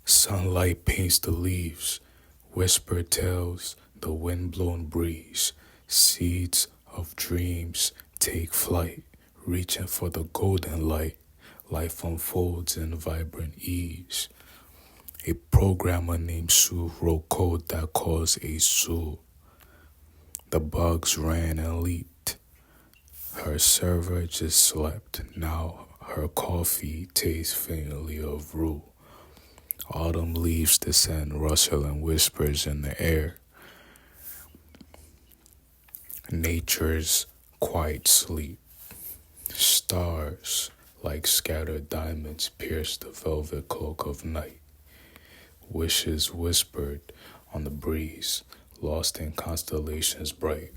Sunlight paints the leaves, whisper tells the wind-blown breeze. Seeds of dreams take flight, reaching for the golden light. Life unfolds in vibrant ease. A programmer named Sue wrote code that caused a zoo. The bugs ran and leaped. Her server just slept. Now her coffee tastes faintly of rue. Autumn leaves descend, rustling whispers in the air. Nature's quiet sleep. Stars, like scattered diamonds, pierce the velvet cloak of night. Wishes whispered on the breeze, lost in constellations bright.